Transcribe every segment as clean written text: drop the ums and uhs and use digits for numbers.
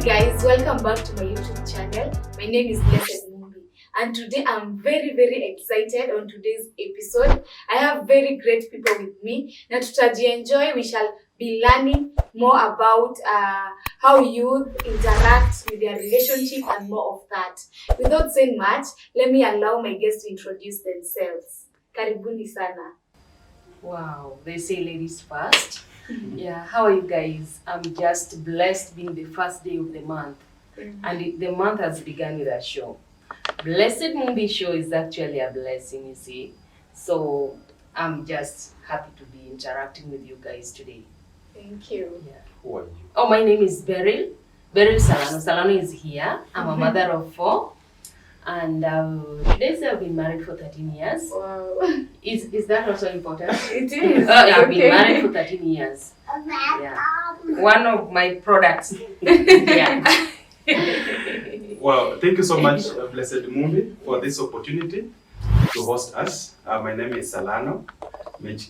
guys, welcome back to my YouTube channel. My name is Blessed Mumbi, and today I'm very excited on today's episode. I have very great people with me. Na tutajienjoy, we shall be learning more about how youth interact with their relationship and more of that. Without saying much, let me allow my guests to introduce themselves. Karibuni sana. Wow, they say ladies first. Yeah, how are you guys? I'm just blessed being the first day of the month. And the month has begun with a show. Blessed Mumbi show is actually a blessing, you see. So I'm just happy to be interacting with you guys today. Thank you. Yeah. Who are you? Oh, my name is Beryl. Beryl Salano. Salano is here. I'm a mother of 4. And today I've been married for 13 years. Wow. Is that also important? It is. I've been married for 13 years. Yeah. One of my products. Yeah. Well, thank you so much, Blessed Mumbi, for this opportunity to host us. My name is Salano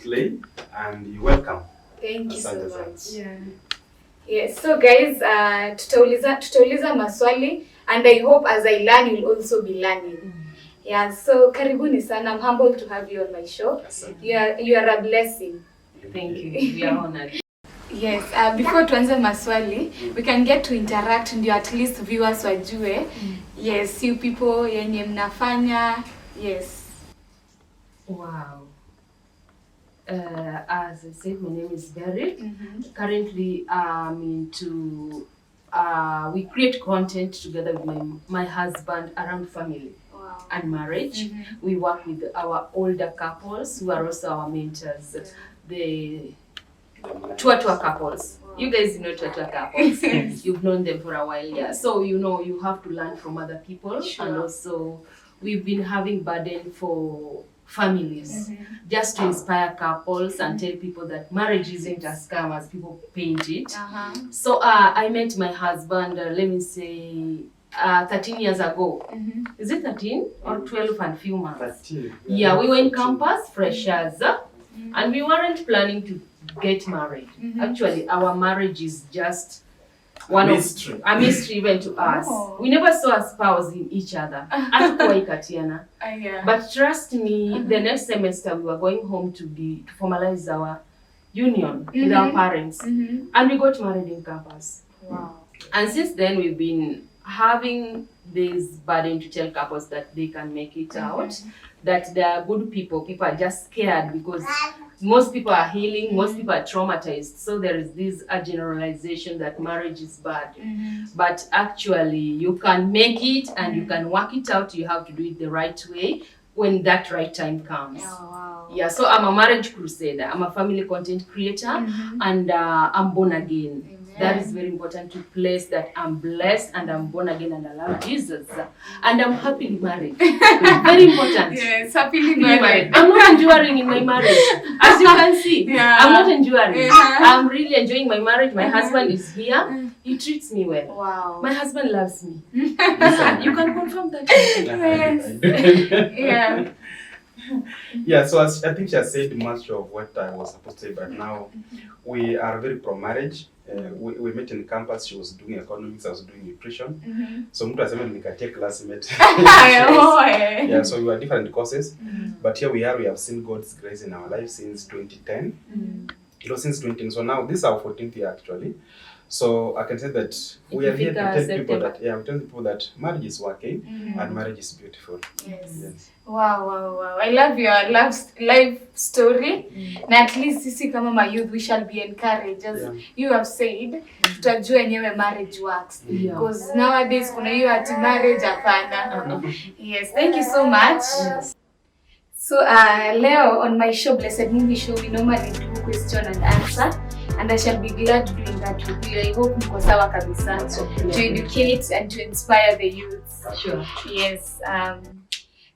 Clay, and you're welcome. Thank you so Asante much. sana. Yeah. Yes, so guys, tutauliza maswali, and I hope as I learn you'll also be learning. Yeah, so karibuni sana. I'm humbled to have you on my show. Asante. You are a blessing. Thank you. We are honored. Yes, before tuanze maswali, we can get to interact ndio at least viewers wajue. Yes, you people yenye mnafanya. Yes. Wow. As I said, my name is Beryl. Currently, I'm into we create content together with my husband around family. Wow. And marriage. We work with our older couples who are also our mentors. Yeah. The Tua couples. Wow. You guys know Tua couples. You've known them for a while, yeah. So you know you have to learn from other people. Sure. And also we've been having burden for families just to inspire couples and tell people that marriage isn't as scam as people paint it. So I met my husband, let me say 13 years ago. Is it 13 or 12 and few months? 13. Yeah, we were in campus, freshers, and we weren't planning to get married. Actually, our marriage is just a mystery even to us. Oh. We never saw a spouse in each other. Hatukuwahi katiana. Yeah. But trust me, the next semester we were going home to formalize our union with our parents. And we got married in campus. Wow. And since then we've been having this burden to tell couples that they can make it out, that they are good people. People are just scared because most people are healing, most people are traumatized. So there is this generalization that marriage is bad. But actually you can make it and you can work it out. You have to do it the right way when that right time comes. Oh, wow. Yeah, so I'm a marriage crusader. I'm a family content creator and I'm born again. Amen. That is very important to place that I'm blessed and I'm born again and I love Jesus. And I'm happily married. Very important. Yes, happily married. I'm not enduring in my marriage. As you can see, I'm not enduring. I'm really enjoying my marriage. My husband is here. He treats me well. Wow. My husband loves me. You can confirm that. Yes. Yeah. Yeah, so I think she has said much of what I was supposed to say, but now we are very pro-marriage. We met in campus. She was doing economics, I was doing nutrition. So mtu asema nikatia classmate. Yeah, so we were different courses. But here we are, we have seen God's grace in our life since 2010. You know, since 2010. So now this is our 14th year actually. So I can say that we are here to tell people that, we tell people that marriage is working and marriage is beautiful. Yes. Wow. I love your life story. Na at least sisi kama my youth, we shall be encouraged. As you have said, tutajua yenyewe marriage works. Because nowadays kuna hiyo ati marriage hapana. Yes, thank you so much. So leo on my show, Blessed Mumbi Show, we normally do question and answer. And I shall be glad doing that with you. I hope mko sawa kabisa to educate and to inspire the youth. Sure. Yes.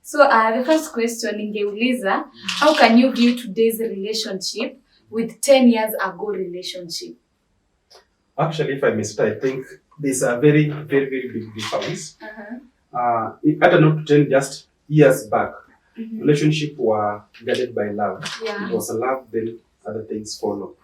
So the first question ningeuliza, how can you view today's relationship with 10 years ago relationship? Actually, if I may start, I think there's a very big difference. I don't know, 10 just years back, relationship were guided by love. Yeah. It was a love, then other things follow.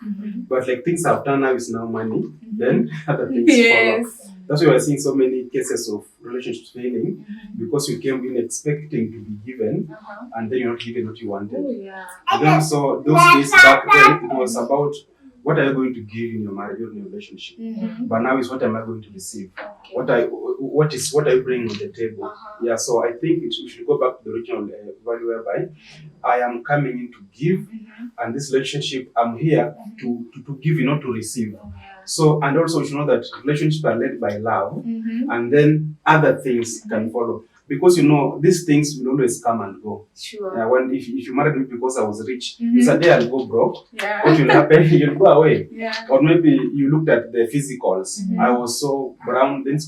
But like things have done now is now money, then other things follow. That's why we're seeing so many cases of relationships failing because you came in expecting to be given and then you're not given what you wanted. And then also those days back then it was about what are you going to give in your marriage or in your relationship? But now is what am I going to receive? What are you bringing on the table? Yeah, so I think we should go back to the original value whereby I am coming in to give, and this relationship I'm here to give, not to receive. So, and also you should know that relationships are led by love, and then other things can follow. Because these things will always come and go. When if you married me because I was rich, it's a day I'll go broke. What will happen? You'll go away. Or maybe you looked at the physicals. I was so brown, then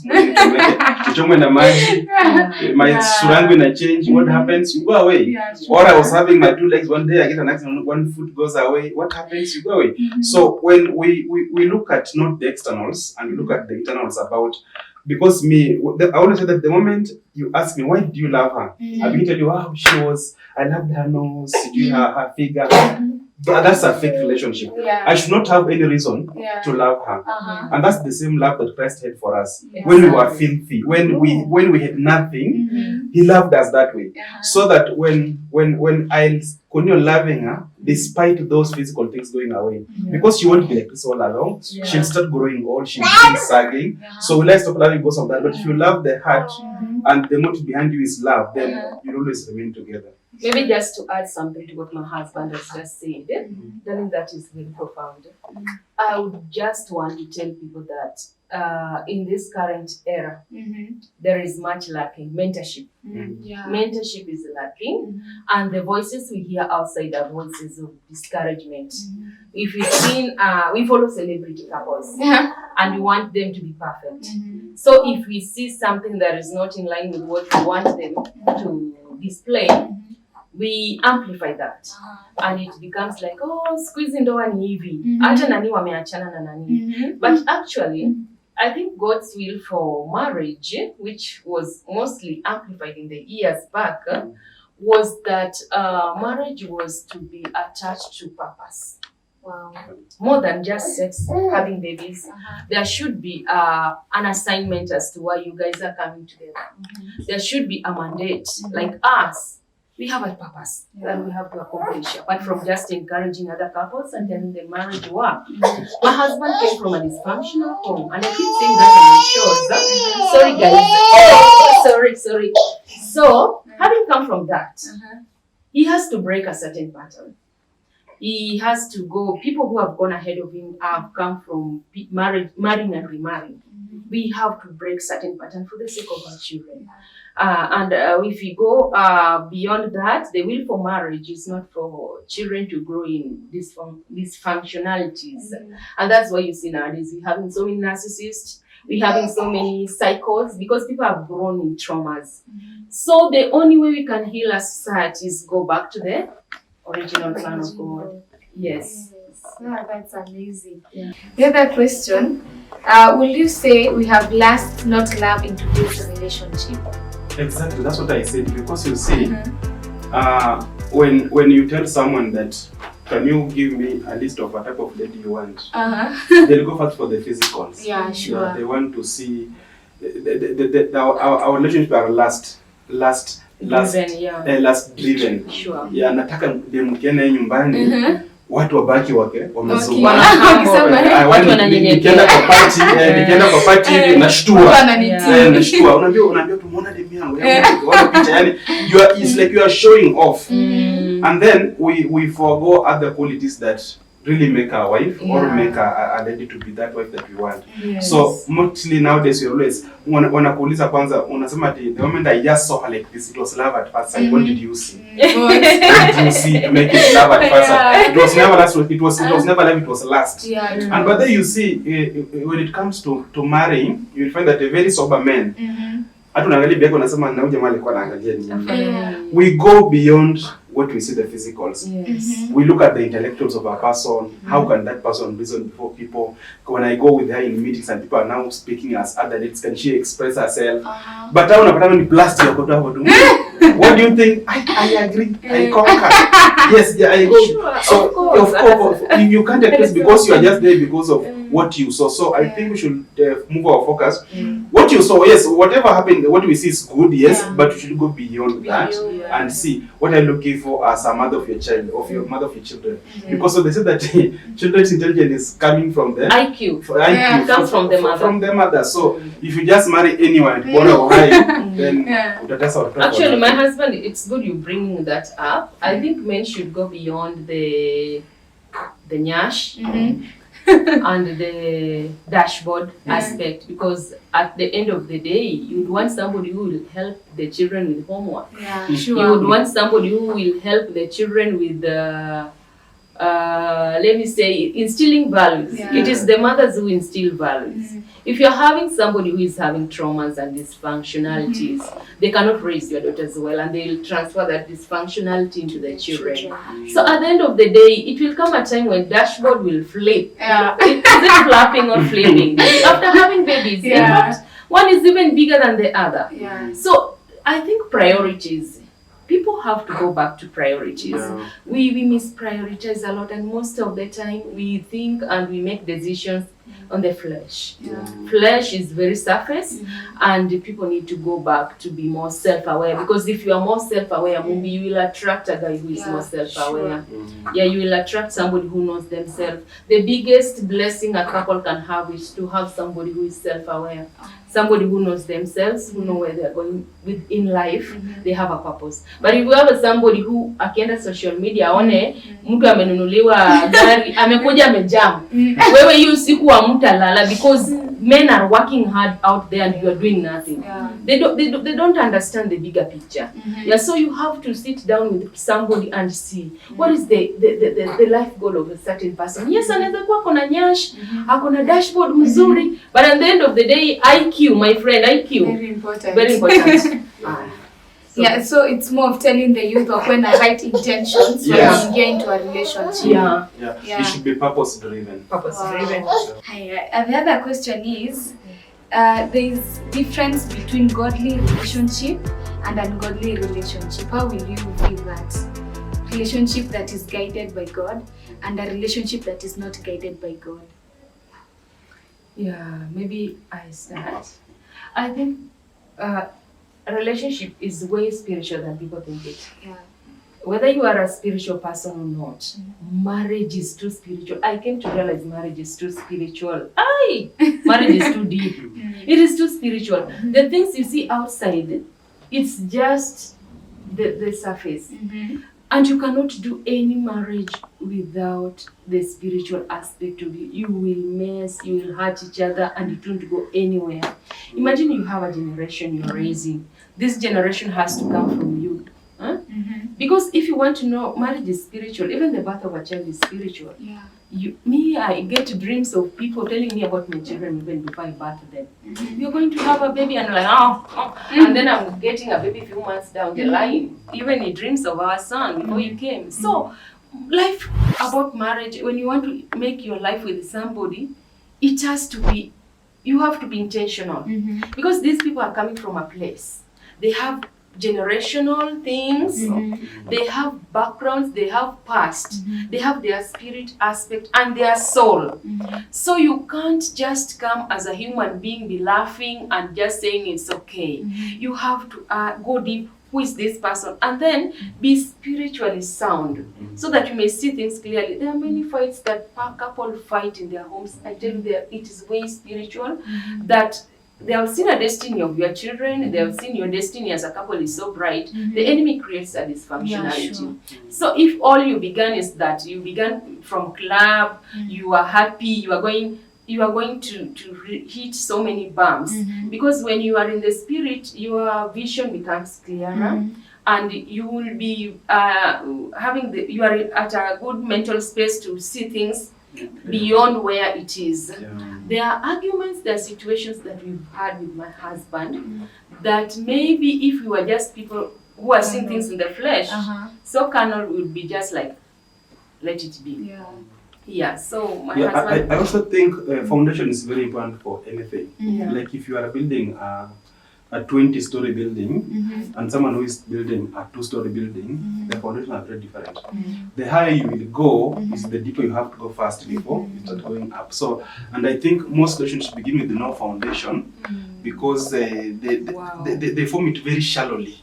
my surangu na change. What happens? You go away. Or I was having my 2 legs one day, I get an accident, 1 foot goes away. What happens? You go away. So when we look at not the externals and we look at the internals about. Because I want to say that the moment you ask me, why did you love her? I begin to tell you, wow, I loved her nose, her figure. That's a fake relationship. I should not have any reason to love her. And that's the same love that Christ had for us. When we were filthy, when we had nothing, He loved us that way. So that when I continue loving her, despite those physical things going away, because she won't be like this all along, she'll start growing old, she'll be sagging. So will I stop loving because of that? But if you love the heart and the motive behind you is love, then you'll always remain together. Maybe just to add something to what my husband has just said, I think that is very profound. I would just want to tell people that in this current era, there is much lacking. Mentorship. Mentorship is lacking, and the voices we hear outside are voices of discouragement. If we've seen, we follow celebrity couples, and we want them to be perfect. So if we see something that is not in line with what we want them to display, we amplify that, and it becomes like, squeeze ndoa ni hivi, hata nani wameachana na nani. But actually, I think God's will for marriage, which was mostly amplified in the years back, was that marriage was to be attached to purpose. More than just sex, having babies. There should be an assignment as to why you guys are coming together. There should be a mandate, like us. We have a purpose that we have to accomplish, apart from just encouraging other couples and telling them marriage work. My husband came from a dysfunctional home, and I keep saying that on my shows. Sorry guys. Sorry. So, having come from that, he has to break a certain pattern. He has to go, people who have gone ahead of him have come from marrying and remarrying. We have to break certain pattern for the sake of our children. And if we go beyond that, the will for marriage is not for children to grow in dysfunctionalities. And that's why you see nowadays we're having so many narcissists, we're having so many psychos, because people have grown in traumas. So the only way we can heal a society is go back to the original plan of God. Yes. That's amazing. The other question, will you say we have lost not love in today's relationship? Exactly, that's what I said. Because you see, when you tell someone that, can you give me a list of what type of lady you want? They'll go first for the physicals. Yeah, sure. Yeah, they want to see our relationship are last driven. Sure. Yeah, nataka mkienda nyumbani watu wabaki wamezunguka. Nikienda kwa party hivi nashtua. Unaambia tumeona demu yangu. Wana picha, yani it's like you are showing off. And then we forgo other qualities that really make our wife or make a lady to be that wife that we want. So mostly nowadays we always wanakuuliza kwanza, unasema ati the moment I just saw her like this, it was love at first sight. What did you see? What did you see to make it love at first sight? It was never last. It was never love. It was last. And but then you see, when it comes to marrying, you will find that a very sober man. Hata unaangalia biako unasema na huyu jamaa alikuwa anaangalia nini. We go beyond what we see the physicals. We look at the intellectuals of a person. How can that person reason before people? When I go with her in meetings and people are now speaking as adults, can she express herself? But now unapata ni plastic ya kutoa watu. What do you think? I agree. I concur. Yes, yeah, I go. Sure, So of course. you can't accuse because you are just there because of what you saw. So I think we should move our focus. What you saw, yes, whatever happened, what we see is good, yes, but we should go beyond that and see what I'm looking for as a mother of your child, of your mother of your children. Because so they say that children's intelligence is coming from them. IQ. IQ Comes from the mother. From the mother. So if you just marry anyone, then that's our problem. Actually, my husband, it's good you bringing that up. I think men should go beyond the nyash and the dashboard aspect, because at the end of the day, you'd want somebody who will help the children with homework. Yeah, You sure. would want somebody who will help the children with let me say, instilling values. Yeah. It is the mothers who instill values. If you're having somebody who is having traumas and dysfunctionalities, they cannot raise your daughters well, and they'll transfer that dysfunctionality into their children. So at the end of the day, it will come a time when dashboard will flip. Yeah. Is it flapping or flipping? After having babies, in fact, one is even bigger than the other. Yeah. So I think priorities. People have to go back to priorities. Yeah. We misprioritize a lot, and most of the time we think and we make decisions on the flesh. Yeah. Flesh is very surface, and people need to go back to be more self-aware, because if you are more self-aware, maybe you will attract a guy who is more self-aware. Yeah, you will attract somebody who knows themselves. The biggest blessing a couple can have is to have somebody who is self-aware. Somebody who knows themselves, who know where they're going in life, they have a purpose. But if you have somebody who akienda social media aone mtu amenunuliwa gari, amekuja amejam, wewe hiyo siku hamtalala, because men are working hard out there and you are doing nothing. They don't understand the bigger picture. Yeah, so you have to sit down with somebody and see what is the life goal of a certain person. Yes, anaweza kuwa akona nyash, akona dashboard mzuri, but at the end of the day, IQ, my friend, IQ. Very important. Very important. Yeah, so it's more of telling the youth of when the right intentions when you get into a relationship. Yeah. It should be purpose driven. Purpose driven. Hi, the other question is, there is difference between godly relationship and ungodly relationship. How will you view that? Relationship that is guided by God and a relationship that is not guided by God. Yeah, maybe I start. I think a relationship is way spiritual than people think it. Yeah. Whether you are a spiritual person or not, marriage is too spiritual. I came to realize marriage is too spiritual. Marriage is too deep. It is too spiritual. The things you see outside, it's just the surface. And you cannot do any marriage without the spiritual aspect of it. You will mess, you will hurt each other, and it won't go anywhere. Imagine you have a generation you're raising. This generation has to come from you. Because if you want to know, marriage is spiritual. Even the birth of a child is spiritual. Yeah. I get dreams of people telling me about my children even before I birth them. You're going to have a baby, and I'm like, and then I'm getting a baby a few months down the line. Even in dreams of our son before you came. So, life about marriage, when you want to make your life with somebody, it has to be, you have to be intentional. Because these people are coming from a place. They have generational things, they have backgrounds, they have past, they have their spirit aspect and their soul. So you can't just come as a human being, be laughing and just saying it's okay. You have to go deep. Who is this person? And then be spiritually sound so that you may see things clearly. There are many fights that couple fight in their homes. I tell you, it is way spiritual that they have seen a destiny of your children, they have seen your destiny as a couple is so bright, the enemy creates a dysfunctionality. So if all you began is that you began from club, you are happy, you are going to hit so many bumps. Because when you are in the spirit, your vision becomes clearer. And you will be you are at a good mental space to see things beyond where it is. There are arguments, there are situations that we've had with my husband that maybe if we were just people who are seeing things in the flesh, so carnal would be just like, let it be. So my husband... I also think foundation is very important for anything. Like if you are building a 20-story building and someone who is building a 2-story building, the foundation are very different. The higher you will go, is the deeper you have to go first before you start going up. So, and I think most relationships begin with no foundation because they form it very shallowly.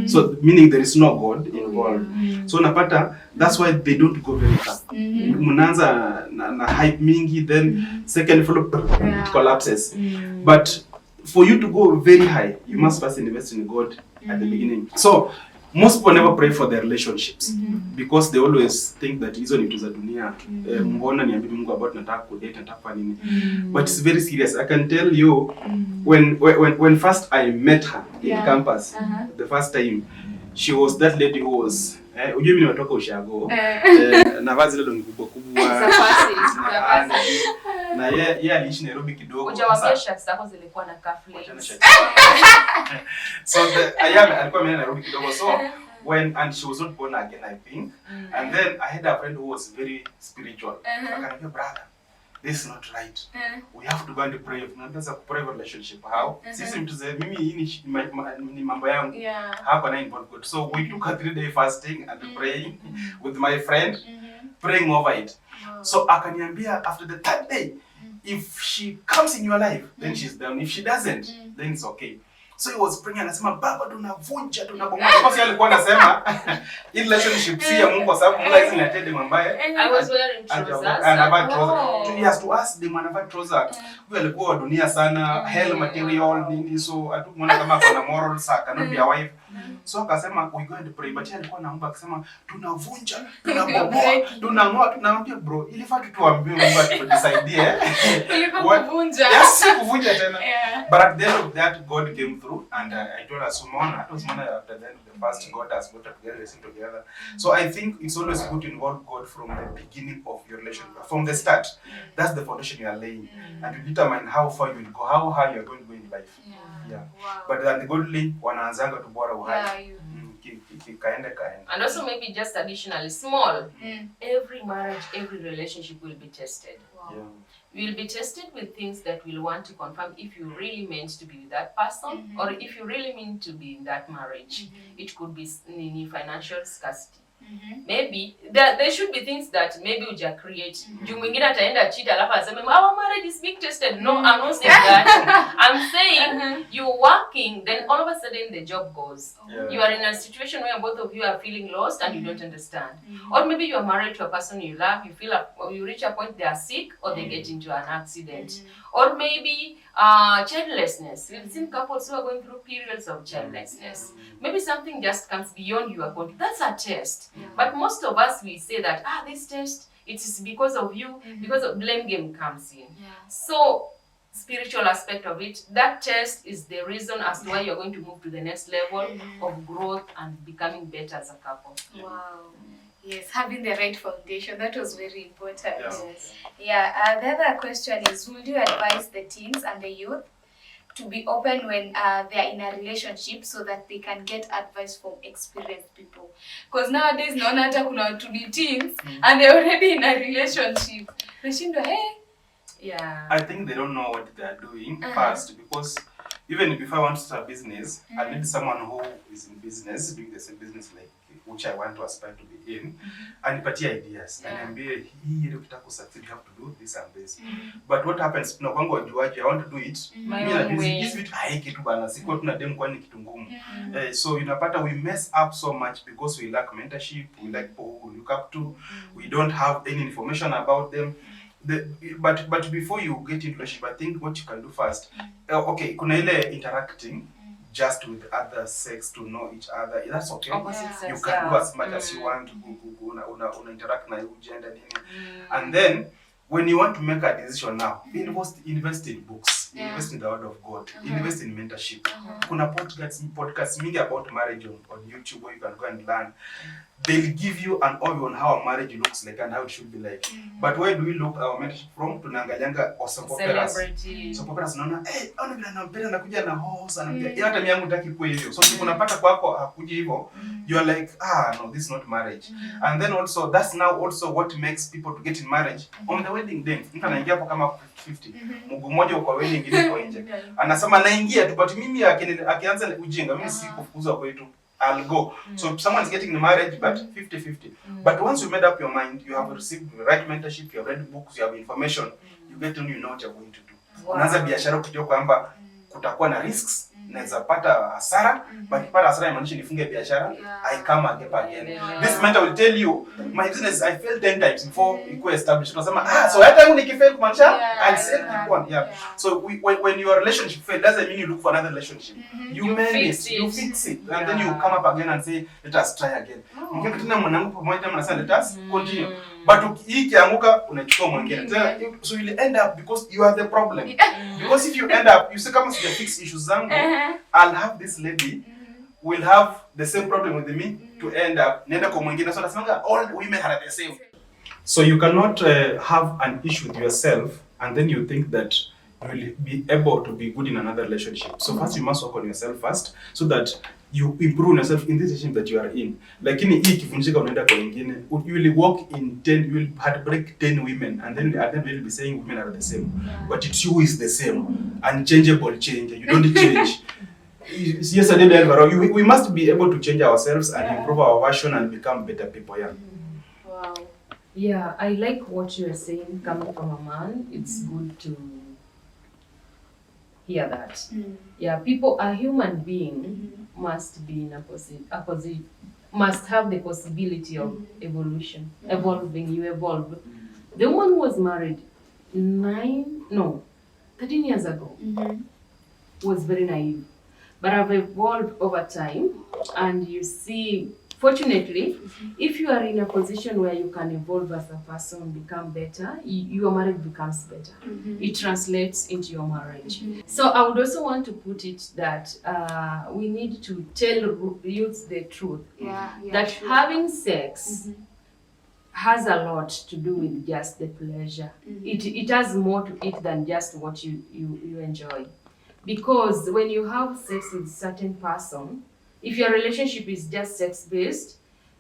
So meaning there is no God involved. So napata, that's why they don't go very far. Mnaanza na hype mingi, then second floor it collapses. But for you to go very high, you must first invest in God at the beginning. So most people never pray for their relationships because they always think that hizo ni vitu za dunia. Mbona niambie Mungu about nataka kudate, nataka kufanya nini. But it's very serious. I can tell you when first I met her in campus, the first time, she was that lady who was ujue mimi nimetoka ushago. Navaa zile longi kubwa kubwa. Na yeye aliishi Nairobi kidogo. Ujawaambia shirts zako zilikuwa na cufflinks. So alikuwa ameenda Nairobi kidogo. So and she was not born again, I think. And then I had a friend who was very spiritual. Akaniambia, brother, this is not right. We have to go and pray. Tunaweza kupray relationship. How? Sisi mtu za mimi hii ni mambo yangu. Hapa na involve God. So we took a 3-day fasting and praying with my friend, praying over it. So akaniambia after the 3rd day, if she comes in your life, then she's done. If she doesn't, then it's okay. So he was praying, anasema baba tunavunja tunabomoa. Kwa sababu alikuwa anasema in relationship si ya Mungu kwa sababu Mungu hizi inatende mambaya. I was wearing trousers. Anavaa trouser. He has to ask them anavaa trouser. Huyo alikuwa wa dunia sana, hell material nini, so hatukuona kama kuna moral sa cannot be a wife. So akasema we go and pray, but yeye alikuwa anaomba akisema tunavunja, tunabomoa, tunang'oa, tunamwambia bro, ilifaa tuambie Mungu atusaidie. Ilikuwa kuvunja. Yes, kuvunja tena. But at the end of that, God came through, and I told her, Sumona, after the end of the fast, God has brought us together, listen together. So I think it's always good to involve God from the beginning of your relationship, from the start. That's the foundation you are laying, and you determine how far you will go, how high you are going to go in life. Yeah. Wow. But then the godly wanaanzanga tu bora uhai. Kaende. And also maybe just additionally small. Every marriage, every relationship will be tested. Wow. Yeah. You will be tested with things that will want to confirm if you really meant to be with that person or if you really mean to be in that marriage. It could be financial scarcity. Maybe there should be things that maybe uja create. Juu mwingine ataenda cheat alafu aseme our marriage is being tested. No, I'm not saying that. I'm saying you're working, then all of a sudden the job goes. You are in a situation where both of you are feeling lost and you don't understand. Or maybe you are married to a person you love, you feel you reach a point they are sick or they get into an accident. Or maybe childlessness. We've seen couples who are going through periods of childlessness. Maybe something just comes beyond your control. That's a test. But most of us, we say that, this test, it is because of you, because of blame game comes in. So, spiritual aspect of it, that test is the reason as to why you're going to move to the next level of growth and becoming better as a couple. Wow. Yes, having the right foundation, that was very important. The other question is, would you advise the teens and the youth to be open when they are in a relationship so that they can get advice from experienced people? Because nowadays, naona hata kuna watu ni teens and they're already in a relationship. Nashindwa, I think they don't know what they are doing first, because even if I want to start a business, I need someone who is in business, doing the same business like which I want to aspire to be in, and patia ideas. And be hii ile ukitaka succeed, you have to do this and this. But what happens, na kwangu wajuaje, I want to do it. This bit haiki tu bana, siko tuna dem kwani kitu ngumu. So unapata we mess up so much because we lack mentorship, we lack people who look up to, we don't have any information about them. But before you get into relationship, I think what you can do first, okay, kuna ile interacting just with other sex to know each other. That's okay. You can do as much as you want to una interact na gender nini. And then when you want to make a decision now, invest in books, invest in the word of God, invest in mentorship. Kuna podcasts mingi about marriage on YouTube where you can go and learn. They'll give you an overview on how a marriage looks like and how it should be like. But where do we look our mentorship from? Tunaangalianga soap operas. Soap operas naona, ona vile anampenda nakuja na horse anakuja. Hata mimi yangu nataki kuwa hivyo. So unapata kwako hakuja hivyo, you are like, no, this is not marriage. And then also that's now also what makes people to get in marriage on the wedding day. Mtu anaingia hapo kama 50. Mguu mmoja uko wedding mwingine kwa nje. Anasema naingia tu, but mimi akianza ujinga, mimi si kufukuzwa kwetu. I'll go. So someone's getting married, but 50-50. But once you made up your mind, you have received the right mentorship, you have read books, you have information, you get to know what you're going to do. Unaanza biashara ukijua kwamba kutakuwa na risks, naweza pata hasara, but kipata hasara inamaanisha nifunge biashara, I come again. This mentor will tell you, my business I failed 10 times before it was established. Unasema so hata kama nikifail kumaanisha I'll still keep on. So when your relationship fail, doesn't mean you look for another relationship. You mend it, you fix it, and then you come up again and say let us try again. Mkiwa tena mwanangu pamoja mnasema let us continue. But hii kianguka unachukua mwingine. So you'll end up because you are the problem. Because if you end up, you say kama sija fix issues zangu, I'll have this lady will have the same problem with me to end up nenda kwa mwingine. So nasema all women are the same. So you cannot have an issue with yourself and then you think that you will be able to be good in another relationship. So first you must work on yourself first so that you improve yourself in this relationship that you are in. Lakini hii kivunjika unaenda kwa wengine, you will walk in 10, you will heartbreak 10 women and then at the end you will be saying women are the same. But it's you who is the same. Unchangeable change. You don't change. Yesterday, we must be able to change ourselves and improve our version and become better people. Wow. Yeah, I like what you are saying coming from a man. It's good to hear that. Yeah, people, a human being must be in must have the possibility of evolution, evolving. You evolve. The woman was married 13 years ago. Was very naive, but I've evolved over time, and you see, fortunately, if you are in a position where you can evolve as a person, become better, your marriage becomes better. It translates into your marriage. So I would also want to put it that we need to tell youths the truth, that having sex has a lot to do with just the pleasure. It has more to it than just what you enjoy. Because when you have sex with a certain person, if your relationship is just sex-based,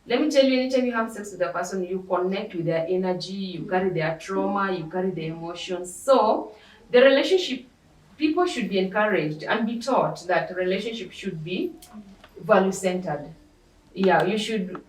let me tell you, anytime you have sex with a person, you connect with their energy, you carry their trauma, you carry their emotions. So the relationship, people should be encouraged and be taught that the relationship should be value-centered. Yeah, you should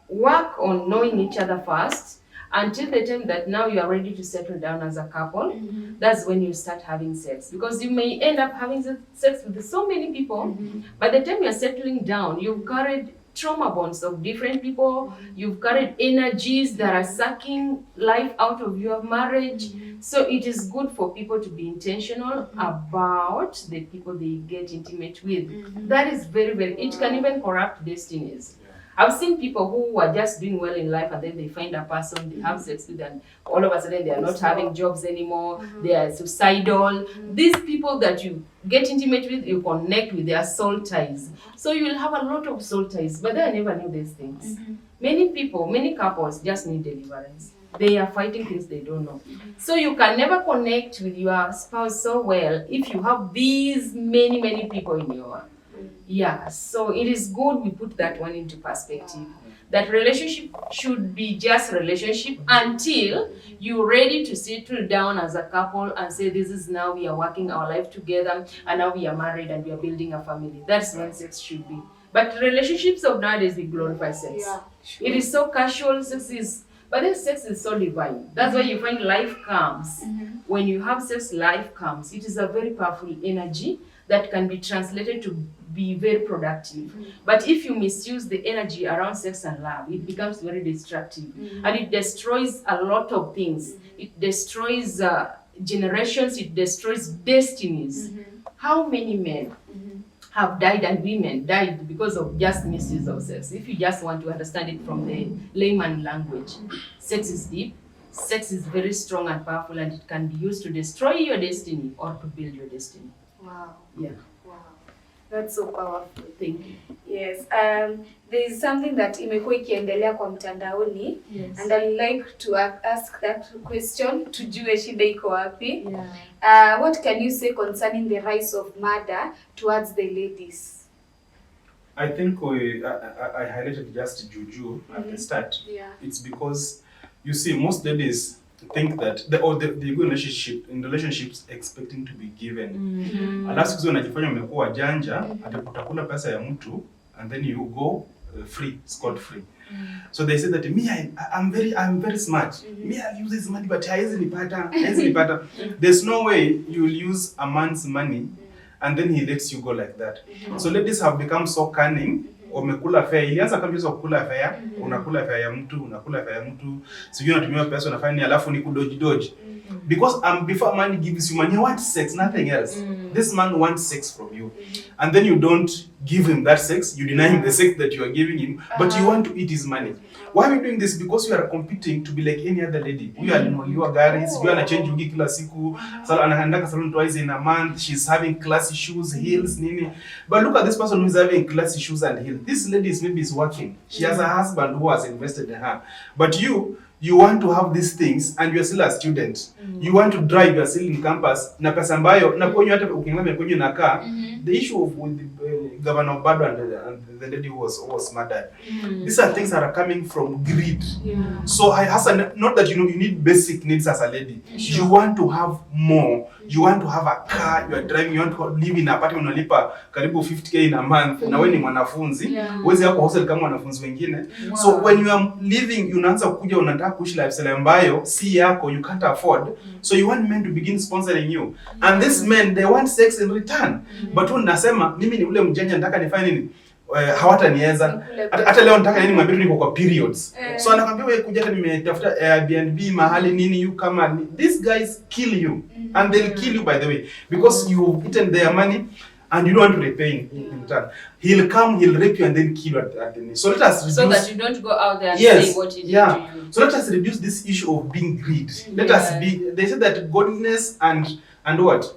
work on knowing each other first, until the time that now you are ready to settle down as a couple. That's when you start having sex. Because you may end up having sex with so many people. By the time you're settling down, you've carried trauma bonds of different people. You've carried energies that are sucking life out of your marriage. So it is good for people to be intentional about the people they get intimate with. That is very, very, it can even corrupt destinies. I've seen people who are just doing well in life and then they find a person they have sex with and all of a sudden they are not having jobs anymore, they are suicidal. These people that you get intimate with, you connect with their soul ties. So you will have a lot of soul ties, but I never knew these things. Many people, many couples just need deliverance. They are fighting things they don't know. So you can never connect with your spouse so well if you have these many people in your so it is good we put that one into perspective. That relationship should be just relationship until you're ready to settle down as a couple and say this is now we are working our life together and now we are married and we are building a family. That's when sex should be. But relationships of nowadays, we glorify sex. It is so casual, but then sex is so divine. That's why you find life comes. When you have sex, life comes. It is a very powerful energy that can be translated to be very productive. But if you misuse the energy around sex and love, it becomes very destructive. And it destroys a lot of things. It destroys generations, it destroys destinies. How many men have died and women died because of just misuse of sex? If you just want to understand it from the layman language, sex is deep, sex is very strong and powerful, and it can be used to destroy your destiny or to build your destiny. Wow. Yeah. Wow. That's so powerful. Thank you. Yes. There is something that imekuwa ikiendelea kwa mtandaoni. Yes. And I'd like to ask that question, tujue shida iko wapi. What can you say concerning the rise of murder towards the ladies? I think I highlighted just Juju at the start. Yeah. It's because, you see, most ladies, think that they go in relationships expecting to be given. Alafu siku unajifanya umekuwa janja, utakula pesa ya mtu and then you go free, scot free. So they say that I'm very smart. Me, I'll use this money, but haizi nipata. There's no way you will use a man's money and then he lets you go like that. So ladies have become so cunning. Umekula fare, ilianza kama hizo kukula fare, unakula fare ya mtu, sijui unatumia pesa unafanya alafu ni kudoji. Because before man gives you money, you want sex, nothing else. This man wants sex from you. And then you don't give him that sex, you deny him the sex that you are giving him, but you want to eat his money. Why are we doing this? Because you are competing to be like any other lady. You are garis, you are change ugi kila siku, anaenda salon twice in a month, she's having classy shoes, heels, nini. But look at this person who is having classy shoes and heels. This lady maybe is working. She has a husband who has invested in her. But you want to have these things and you are still a student. You want to drive, you are still in campus. Na pesa ambayo na kwenye hata ukiangalia kwenye nakaa, the issue of with the governor of Bado and the lady who was murdered. These are things that are coming from greed. So not that you need basic needs as a lady. You want to have more. You want to have a car, you are driving, you want to live in an apartment unalipa karibu 50k in a month, na wewe ni mwanafunzi, uweze yako hostel kama wanafunzi wengine. So when you are living, unaanza kuja unataka kuishi lifestyle ambayo si yako, you can't afford. So you want men to begin sponsoring you. And these men, they want sex in return. But unasema mimi ni ule mjanja nataka nifanye nini? Hawataniweza. Hata leo nataka nini mwambie niko kwa periods. So anakwambia wewe kuja hata nimetafuta Airbnb mahali nini you kama these guys kill you and they'll kill you by the way because you've eaten their money and you don't want to repay in return. He'll come, he'll rape you and then kill you at the knee. So let us reduce, so that you don't go out there and say what you did to you. So let us reduce this issue of being greed. Let us be, they say that godliness and what?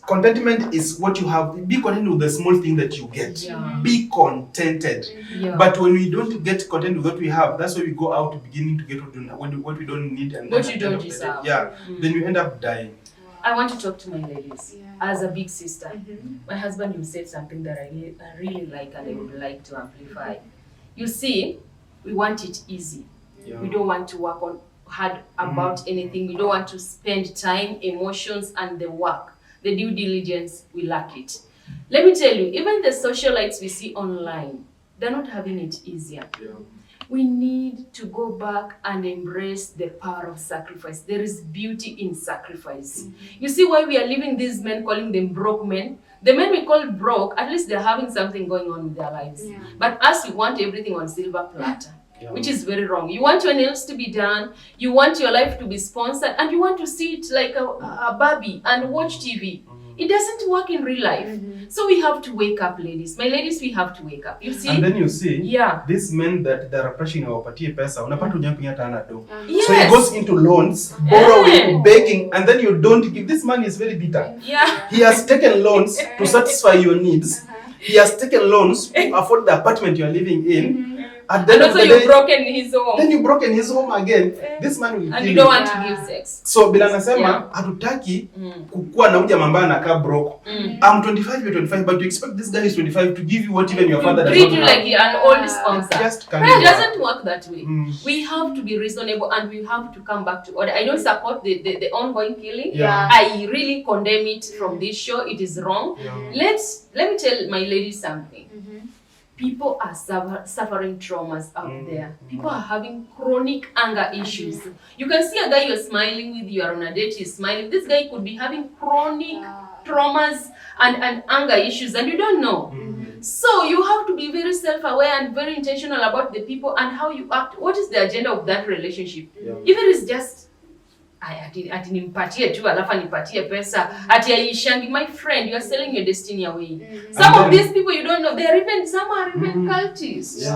Contentment is what you have. Be content with the small thing that you get. Be contented. But when we don't get content with what we have, that's why we go out beginning to get what we don't need and what you don't deserve. Then you end up dying. I want to talk to my ladies as a big sister. My husband, you said something that I really like and I would like to amplify. You see, we want it easy. We don't want to work hard about anything. We don't want to spend time, emotions, and the work. The due diligence, we lack it. Let me tell you, even the socialites we see online, they're not having it easier. We need to go back and embrace the power of sacrifice. There is beauty in sacrifice. You see why we are leaving these men, calling them broke men? The men we call broke, at least they're having something going on in their lives. But us, we want everything on silver platter. Which is very wrong. You want your nails to be done, you want your life to be sponsored, and you want to see it like a Barbie and watch TV. It doesn't work in real life. So we have to wake up, ladies. My ladies, we have to wake up. You see? And then you see, these men that are pressing hawapatie pesa, unapata unyampi hata hana do. So he goes into loans, borrowing, begging, and then you don't give. This man is very bitter. He has taken loans to satisfy your needs. He has taken loans to afford the apartment you are living in. And also you've broken his home. Then you've broken his home again. This man will kill you. And you don't want to give sex. So bila nasema hatutaki kukua na uja mambaya na kaa broke. I'm 25, you're 25, but you expect this guy is 25 to give you what even your father does not have. Treat you like an old sponsor. It doesn't work that way. We have to be reasonable and we have to come back to order. I don't support the ongoing killing. I really condemn it from this show. It is wrong. Let me tell my ladies something. People are suffering traumas out there. People are having chronic anger issues. You can see a guy you're smiling with, you are on a date, he's smiling. This guy could be having chronic traumas and anger issues and you don't know. So you have to be very self-aware and very intentional about the people and how you act. What is the agenda of that relationship? If it is just ati nimpatie tu alafu nipatie pesa ati aishangi, my friend, you are selling your destiny away. Some of these people you don't know, some are even cultists.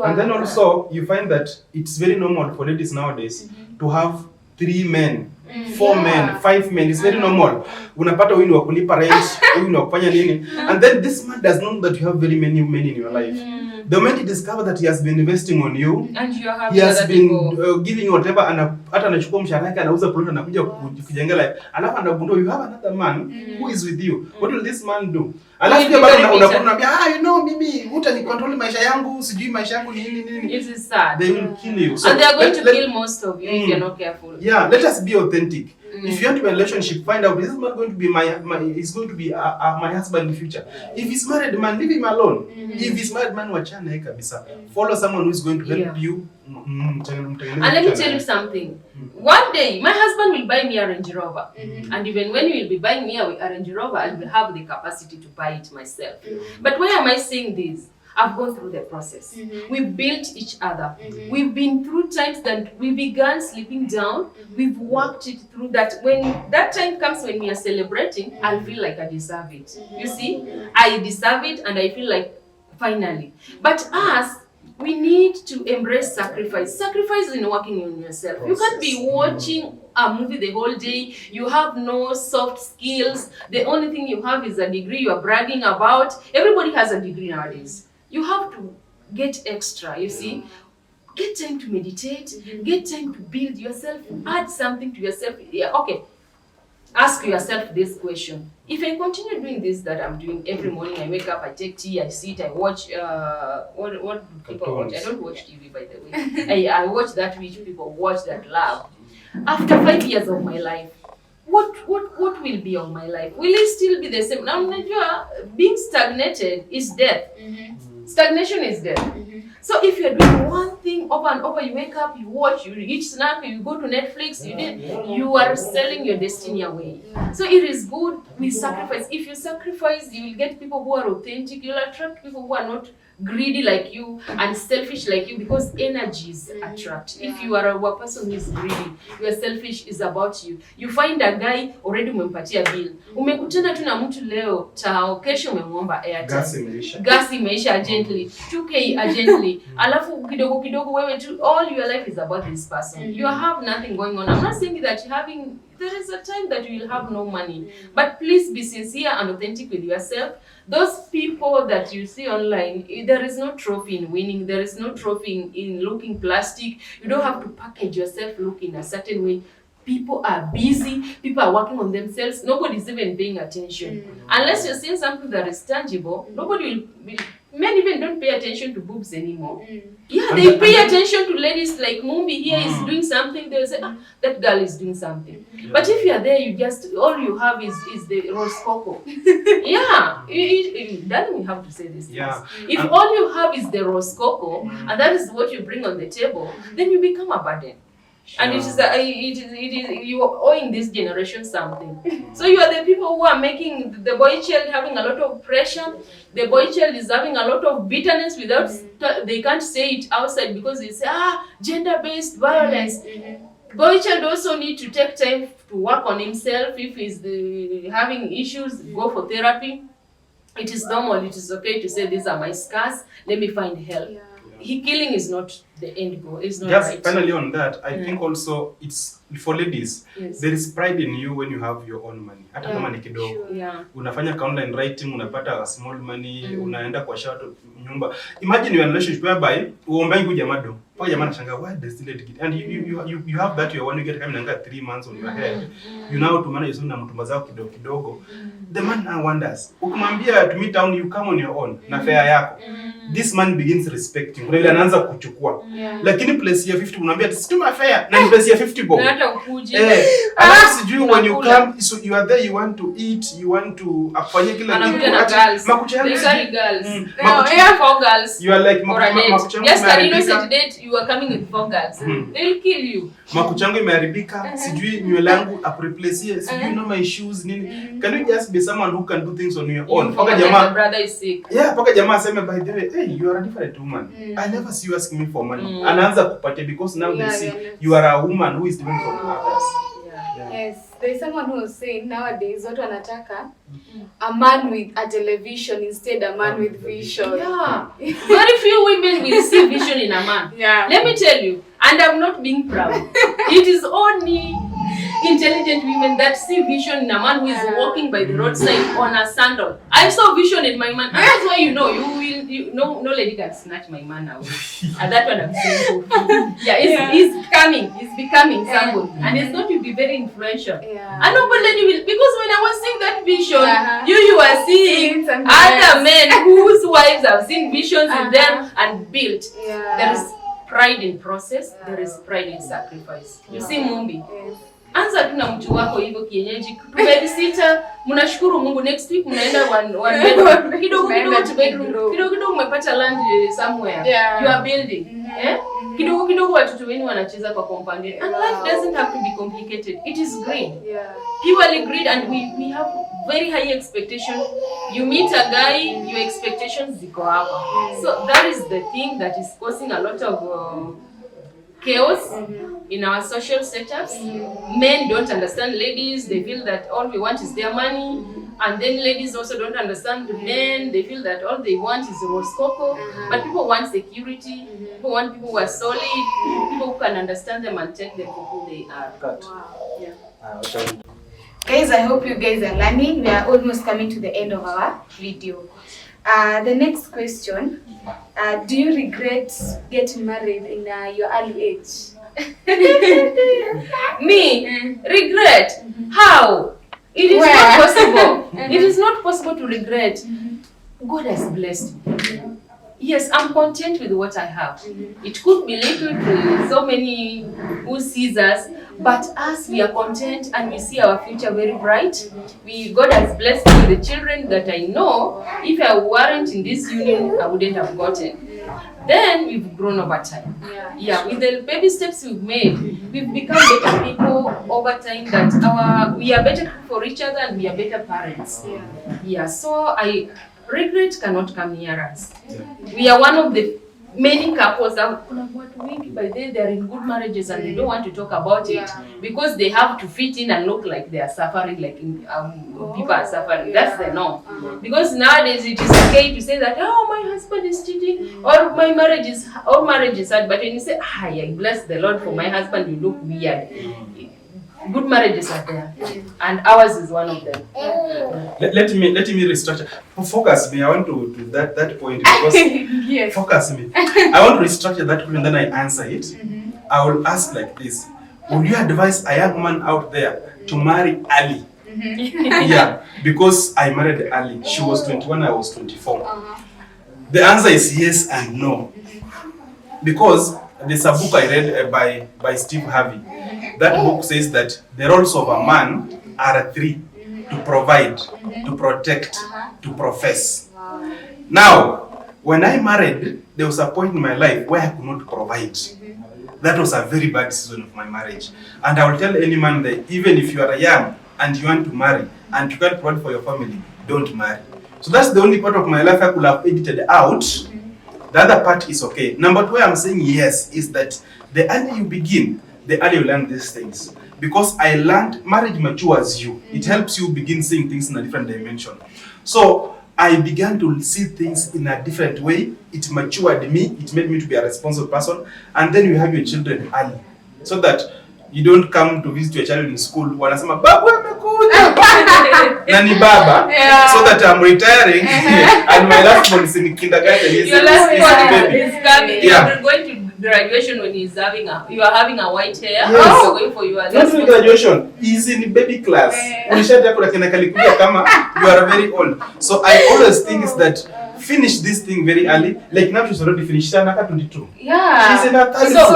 And then also you find that it's very normal for ladies nowadays to have 3 men 4 men, 5 men, it's very normal. Unapata huyu ni wa kulipa rent, huyu ni wa kufanya nini, and then this man does not know that you have very many men in your life. The moment he discover that he has been investing on you, and you are he has been giving you whatever, hata anachukua mshahara wake anauza plot anakuja kujenga life, alafu anagundua you have another man who is with you. What will this man do? Alafu pia bado unakuambia you know mimi utanicontrol maisha yangu, sijui maisha yangu ni nini. It is sad. They will kill you. So and they are going to kill most of you if you're not careful. Yeah, let us be authentic. If you want to be in a relationship, find out, this is not going to be he's going to be my husband in the future. If he's married man, leave him alone. If he's married man, wachana kabisa. Follow someone who is going to help you. And let me tell you something. One day, my husband will buy me a Range Rover. And even when he will be buying me a Range Rover, I will have the capacity to buy it myself. But why am I saying this? I've gone through the process. We've built each other. We've been through times that we began sleeping down. We've worked it through that. When that time comes when we are celebrating, I'll feel like I deserve it. You see? I deserve it and I feel like finally. But us, we need to embrace sacrifice. Sacrifice in working on yourself. You can't be watching a movie the whole day. You have no soft skills. The only thing you have is a degree you are bragging about. Everybody has a degree nowadays. You have to get extra, you see. Get time to meditate. Get time to build yourself. Add something to yourself. Yeah, okay. Ask yourself this question. If I continue doing this that I'm doing every morning, I wake up, I take tea, I sit, I watch, what do people watch? I don't watch TV, by the way. I watch that which people watch that love. After 5 years of my life, what will be on my life? Will it still be the same? Now, being stagnated is death. Stagnation is death. So if you're doing one thing over and over, you wake up, you watch, you eat snack, you go to Netflix, you are selling your destiny away. So it is good we sacrifice. If you sacrifice, you will get people who are authentic. You'll attract people who are not greedy like you and selfish like you, because energies attract. If you are a person who is greedy, you are selfish, is about you. You find a guy already umempatia bill. Umekutana tu na mtu leo, chao, kesho umemwomba airtime. Gas imeisha urgently. 2K urgently. Alafu kidogo kidogo wewe tu, all your life is about this person. You have nothing going on. I'm not saying that there is a time that you will have no money. But please be sincere and authentic with yourself. Those people that you see online, there is no trophy in winning. There is no trophy in looking plastic. You don't have to package yourself look in a certain way. People are busy. People are working on themselves. Nobody's even paying attention. Unless you're seeing something that is tangible, nobody will. Men even don't pay attention to boobs anymore. Yeah, they pay attention to ladies like Mumbi here is doing something. They'll say, that girl is doing something. But if you are there, you just, all you have is the rose coco. Yeah, darling, we have to say this. Yeah. If all you have is the rose coco, and that is what you bring on the table, then you become a burden. Sure. And it is you are owing this generation something. So you are the people who are making the boy child having a lot of pressure. The boy child is having a lot of bitterness without they can't say it outside because they say gender-based violence. Boy child also need to take time to work on himself. If he's having issues, go for therapy. It is normal. It is okay to say these are my scars. Let me find help. Yeah. Killing is not the end goal. It's not just right. Finally on that, I think also it's for ladies. Yes. There is pride in you when you have your own money. Hata kama ni kidogo. Yeah. Unafanya online writing, unapata small money, unaenda kwa shato nyumba. Imagine you are in a relationship whereby uombangi huyu jamaa do. Paka jamaa anashangaa why does this lady get, and you have that your one you get kama nanga 3 months on your head. You now to manage na mtumba zao kidogo kidogo. The man now wonders. Ukimwambia to meet town you come on your own na fare yako. This man begins respecting. Kuna ile anaanza kuchukua. Lakini place ya 50 unamwambia situma fare na place ya 50 bob. Hata ukuje. Alafu sijui when you come, so you are there, you want to eat, you want to afanye kila kitu. Makucha girls. Makucha 4 girls. You are like makucha. Just an innocent date, you are coming with 4 girls. They'll kill you. Makucha imeharibika, sijui nywele yangu akureplace, sijui no my shoes nini. Can you just be someone who can do things on your own? Paka jamaa brother is sick. Yeah, paka jamaa aseme by the way, hey, you are a different woman. I never see you asking me for money. Anaanza kupatia because now they see you are a woman who is doing for others. Yes, there is someone who was saying nowadays watu wanataka a man with a television instead a man with vision. Yeah. Very few women will see vision in a man. Yeah. Let me tell you, and I'm not being proud. It is only intelligent women that see vision in a man who is walking by the roadside on a sandal. I saw vision in my man, and that's why no lady can snatch my man away. And that one I'm saying, he's becoming somebody, and it's going to be very influential. And nobody lady will, because when I was seeing that vision, you were seeing other men whose wives have seen visions in them and built. There is pride in process, there is pride in sacrifice. You see Mumbi. Anza tu na mtu wako hivyo kienyeji. Tumedisita, mnashukuru Mungu, next week mnaenda one bedroom. Kidogo two bedroom. Kidogo umepata land somewhere. You are building. Kidogo watoto wenu wanacheza kwa compound. And life doesn't have to be complicated. It is greed. Purely greed, and we have very high expectation. You meet a guy, your expectations go up. So that is the thing that is causing a lot of chaos in our social setups. Men don't understand ladies. They feel that all we want is their money. And then ladies also don't understand the men. They feel that all they want is roscoco. But people want security. People want people who are solid. People who can understand them and take them for who they are. Guys, I hope you guys are learning. We are almost coming to the end of our video. The next question. Do you regret getting married in your early age? Me? Regret? How? It is not possible. It is not possible to regret. God has blessed me. Yes, I'm content with what I have. It could be little to so many who sees us, but us, we are content and we see our future very bright. God has blessed me with the children that I know. If I weren't in this union, I wouldn't have gotten. Then we've grown over time. With the baby steps we've made, we've become better people over time. That we are better for each other and we are better parents. So regret cannot come near us. We are one of the many couples that by then they are in good marriages and they don't want to talk about it because they have to fit in and look like they are suffering, like people are suffering. That's the norm. Because nowadays it is okay to say that, oh, my husband is cheating or my marriage is hard. But when you say, I bless the Lord for my husband, you look weird. Good marriages are there, and ours is one of them. Let me restructure. Focus me. I want to that point because focus me. I want to restructure that point and then I answer it. I will ask like this: would you advise a young man out there to marry early? Because I married early. She was 21, I was 24. The answer is yes and no. Because there's a book I read by Steve Harvey. That book says that the roles of a man are three: to provide, to protect, to profess. Now, when I married, there was a point in my life where I could not provide. That was a very bad season of my marriage. And I will tell any man that even if you are young and you want to marry and you can't provide for your family, don't marry. So that's the only part of my life I could have edited out. The other part is okay. Number two, I'm saying yes, is that the earlier you begin, the earlier you learn these things. Because I learned marriage matures you. It helps you begin seeing things in a different dimension. So I began to see things in a different way. It matured me. It made me to be a responsible person. And then you have your children early. So that you don't come to visit your child in school. Wanasema, babu amekuja. Nani baba. So that I'm retiring and my last one is in kindergarten. Your last one is coming. You're going to graduation when you are having a white hair. Yes. You're going for your not in graduation. He's in baby class. You are very old. So I always think is that finish this thing very early. Like now she's already finished. She's 22. Yeah. She's in her 30s. So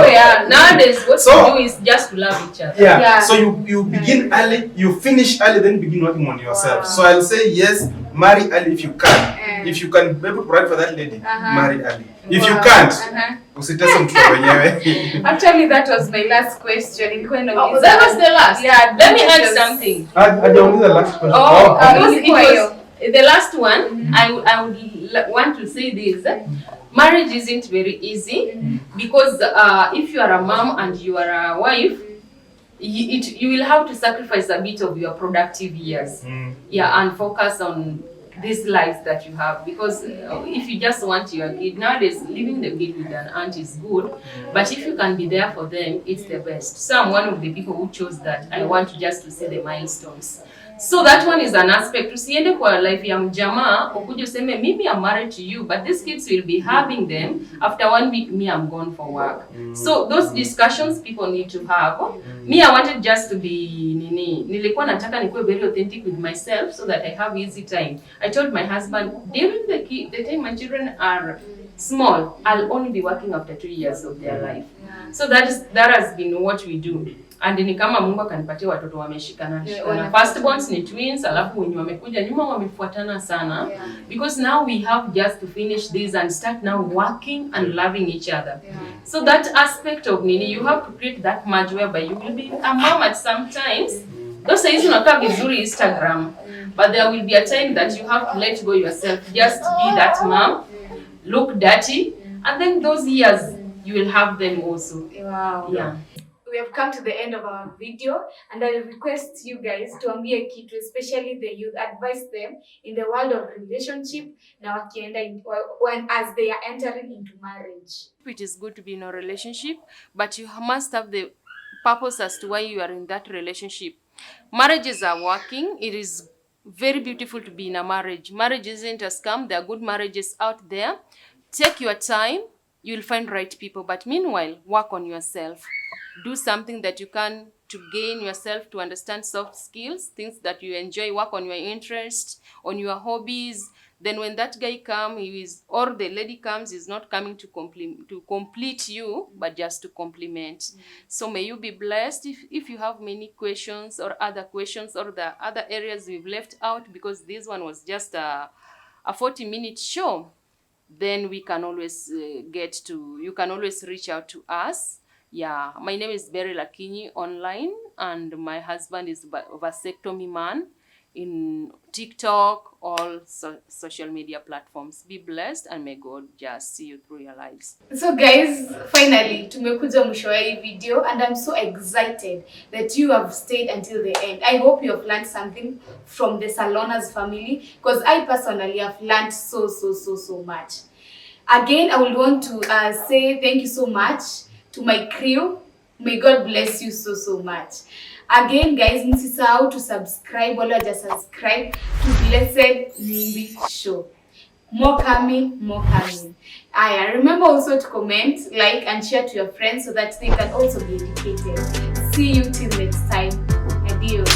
nowadays what you do is just to love each other. So you begin early, you finish early, then begin working on yourself. So I'll say yes, marry early if you can. If you can be able to provide for that lady, marry early. If you can't, usitese mtoto wenyewe. Actually, that was my last question. That was the last. Yeah, let me add something. The last question. It was the last one. I would want to say this. Marriage isn't very easy because if you are a mom and you are a wife, you will have to sacrifice a bit of your productive years. And focus on these lives that you have, because if you just want your kid nowadays, leaving the kid with an aunt is good, but if you can be there for them, it's the best. So I'm one of the people who chose that. I want just to see the milestones. So that one is an aspect. Usiende kwa life ya mjamaa ukuje useme mimi I'm married to you, but these kids will be having them after 1 week. Me, I'm gone for work. So those discussions people need to have. Me, I wanted just to be nilikuwa nataka nikuwe very authentic with myself so that I have easy time. I told my husband during the time my children are small, I'll only be working after 2 years of their life. So that has been what we do. And ni kama Mungu akanipatia watoto wameshikana. First bonds ni twins, alafu wenye wamekuja nyuma wamefuatana sana. Because now we have just to finish this and start now working and loving each other. So that aspect of nini, you have to create that match whereby you will be a mom at some times. Those days unakaa vizuri Instagram, but there will be a time that you have to let go yourself, just be that mom, look dirty, and then those years you will have them also. Wow. Yeah. We have come to the end of our video, and I request you guys to ambie kitu, especially the youth, advise them in the world of relationship na wakienda as they are entering into marriage. It is good to be in a relationship, but you must have the purpose as to why you are in that relationship. Marriages are working. It is very beautiful to be in a marriage. Marriage isn't a scam. There are good marriages out there. Take your time. You'll find right people. But meanwhile, work on yourself. Do something that you can to gain yourself, to understand soft skills, things that you enjoy. Work on your interests, on your hobbies. Then when that guy comes, or the lady comes, he's not coming to complete you, but just to complement. So may you be blessed. If you have many questions or other questions or the other areas we've left out, because this one was just a 40-minute show, then we can always you can always reach out to us. Yeah, my name is Berry Lakinyi online, and my husband is Vasectomy Man in TikTok, all social media platforms. Be blessed, and may God just see you through your lives. So guys, finally tumekuja mwisho wa hii video, and I'm so excited that you have stayed until the end. I hope you have learned something from the Salonas family, because I personally have learned so much. Again, I would want to say thank you so much to my crew. May God bless you so much. Again, guys, msisahau to subscribe. Wala just subscribe to Blessed Mumbi Show. More coming. Remember also to comment, like, and share to your friends so that they can also be educated. See you till next time. Adios.